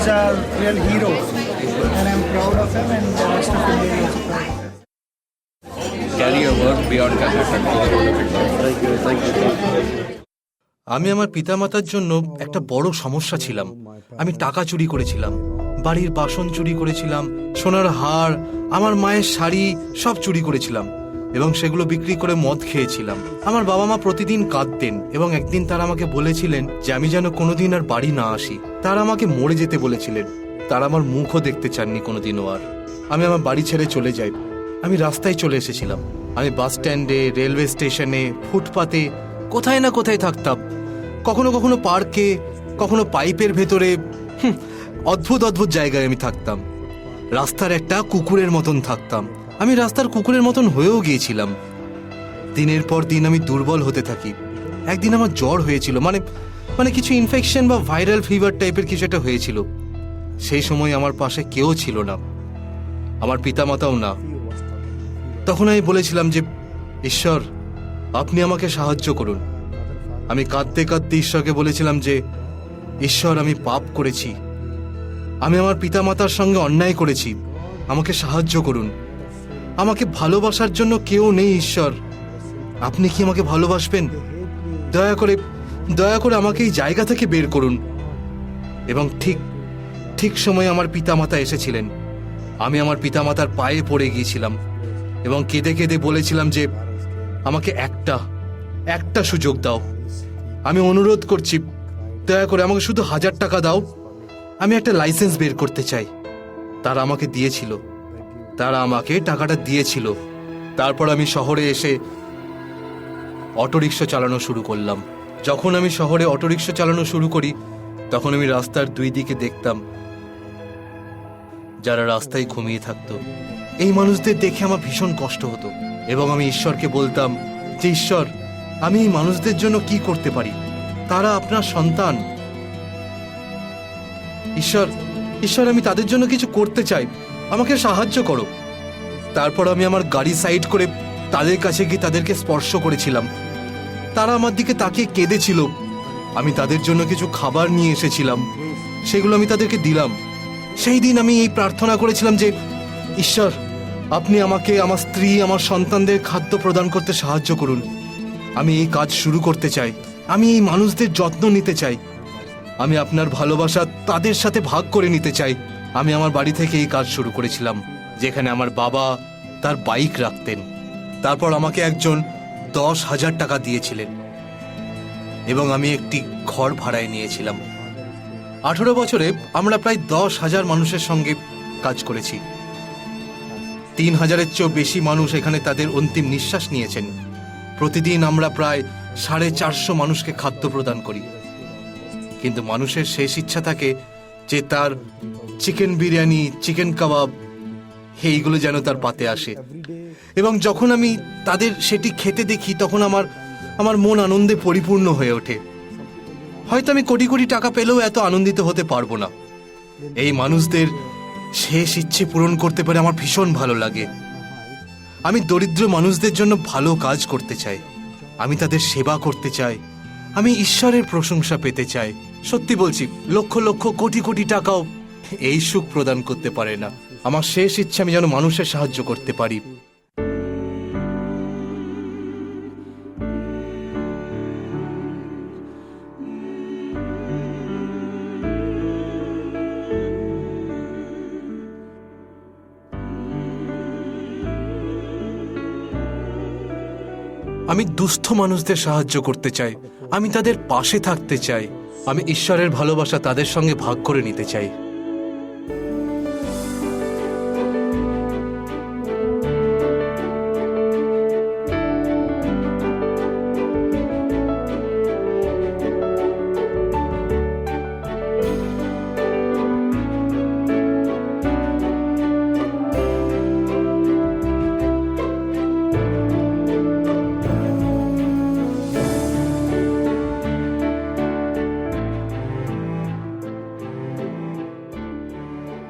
He's a real hero, and I'm proud of him, and the rest of India is also proud of him. Carry your work beyond Calcutta. আমি আমার পিতামাতার জন্য একটা বড় সমস্যা ছিলাম। আমি টাকা চুরি করেছিলাম, বাড়ির বাসন চুরি করেছিলাম, সোনার হার, আমার মায়ের শাড়ি সব চুরি করেছিলাম এবং সেগুলো বিক্রি করে মদ খেয়েছিলাম। আমার বাবা মা প্রতিদিন কাঁদতেন এবং একদিন তারা আমাকে বলেছিলেন যে আমি যেন কোনোদিন আর বাড়ি না আসি। তারা আমাকে মরে যেতে বলেছিলেন। তারা আমার মুখও দেখতে চাননি কোনোদিনও আর। আমি আমার বাড়ি ছেড়ে চলে যাই। আমি রাস্তায় চলে এসেছিলাম। আমি বাস স্ট্যান্ডে, রেলওয়ে স্টেশনে, ফুটপাতে কোথায় না কোথায় থাকতাম। কখনো কখনো পার্কে, কখনো পাইপের ভেতরে, অদ্ভুত অদ্ভুত জায়গায় আমি থাকতাম। রাস্তার একটা কুকুরের মতন থাকতাম। আমি রাস্তার কুকুরের মতন হয়েও গিয়েছিলাম। দিনের পর দিন আমি দুর্বল হতে থাকি। একদিন আমার জ্বর হয়েছিল, মানে কিছু ইনফেকশন বা ভাইরাল ফিভার টাইপের কিছু একটা হয়েছিল। সেই সময় আমার পাশে কেউ ছিল না, আমার পিতামাতাও না। তখন আমি বলেছিলাম যে ঈশ্বর, আপনি আমাকে সাহায্য করুন। আমি কাঁদতে কাঁদতে ঈশ্বরকে বলেছিলাম যে ঈশ্বর, আমি পাপ করেছি, আমি আমার পিতামাতার সঙ্গে অন্যায় করেছি, আমাকে সাহায্য করুন। আমাকে ভালোবাসার জন্য কেউ নেই ঈশ্বর, আপনি কি আমাকে ভালোবাসবেন? দয়া করে আমাকে এই জায়গা থেকে বের করুন। এবং ঠিক সময়ে আমার পিতামাতা এসেছিলেন। আমি আমার পিতামাতার পায়ে পড়ে গিয়েছিলাম এবং কেঁদে কেঁদে বলেছিলাম যে আমাকে একটা সুযোগ দাও। আমি অনুরোধ করছি, দয়া করে আমাকে শুধু 1000 টাকা দাও। আমি একটা লাইসেন্স বের করতে চাই। তারা আমাকে টাকাটা দিয়েছিল। তারপর আমি শহরে এসে অটোরিকশা চালানো শুরু করলাম। যখন আমি শহরে অটোরিকশা চালানো শুরু করি, তখন আমি রাস্তার দুই দিকে দেখতাম যারা রাস্তায় ঘুমিয়ে থাকতো। এই মানুষদের দেখে আমার ভীষণ কষ্ট হতো এবং আমি ঈশ্বরকে বলতাম যে ঈশ্বর, আমি এই মানুষদের জন্য কি করতে পারি? তারা আপনার সন্তান। ঈশ্বর, আমি তাদের জন্য কিছু করতে চাই, আমাকে সাহায্য করো। তারপর আমি আমার গাড়ি সাইড করে তাদের কাছে গিয়ে তাদেরকে স্পর্শ করেছিলাম। তারা আমার দিকে তাকিয়ে কেঁদেছিল। আমি তাদের জন্য কিছু খাবার নিয়ে এসেছিলাম, সেগুলো আমি তাদেরকে দিলাম। সেই দিন আমি এই প্রার্থনা করেছিলাম যে ঈশ্বর, আপনি আমাকে, আমার স্ত্রী, আমার সন্তানদের খাদ্য প্রদান করতে সাহায্য করুন। আমি এই কাজ শুরু করতে চাই। আমি এই মানুষদের যত্ন নিতে চাই। আমি আপনার ভালোবাসা তাদের সাথে ভাগ করে নিতে চাই। আমি আমার বাড়ি থেকে এই কাজ শুরু করেছিলাম, যেখানে আমার বাবা তার বাইক রাখতেন। তারপর আমাকে একজন 10,000 টাকা দিয়েছিলেন এবং আমি একটি ঘর ভাড়ায় নিয়েছিলাম। 18 বছরে আমরা প্রায় 10,000 মানুষের সঙ্গে কাজ করেছি। 3,000-এর চেয়েও বেশি মানুষ এখানে তাদের অন্তিম নিঃশ্বাস নিয়েছেন। প্রতিদিন আমরা প্রায় 450 মানুষকে খাদ্য প্রদান করি। কিন্তু মানুষের শেষ ইচ্ছা থাকে যে তার চিকেন বিরিয়ানি, চিকেন কাবাব এইগুলো যেন তার পাতে আসে। এবং যখন আমি তাদের সেটি খেতে দেখি, তখন আমার মন আনন্দে পরিপূর্ণ হয়ে ওঠে। হয়তো আমি কোটি কোটি টাকা পেলেও এত আনন্দিত হতে পারবো না। এই মানুষদের শেষ ইচ্ছে পূরণ করতে পারে আমার ভীষণ ভালো লাগে। আমি দরিদ্র মানুষদের জন্য ভালো কাজ করতে চাই, আমি তাদের সেবা করতে চাই, আমি ঈশ্বরের প্রশংসা পেতে চাই। সত্যি বলছি, লক্ষ লক্ষ কোটি কোটি টাকাও এই সুখ প্রদান করতে পারে না। আমার শেষ ইচ্ছে আমি যেন মানুষের সাহায্য করতে পারি। আমি দুস্থ মানুষদের সাহায্য করতে চাই, আমি তাদের পাশে থাকতে চাই, আমি ঈশ্বরের ভালোবাসা তাদের সঙ্গে ভাগ করে নিতে চাই।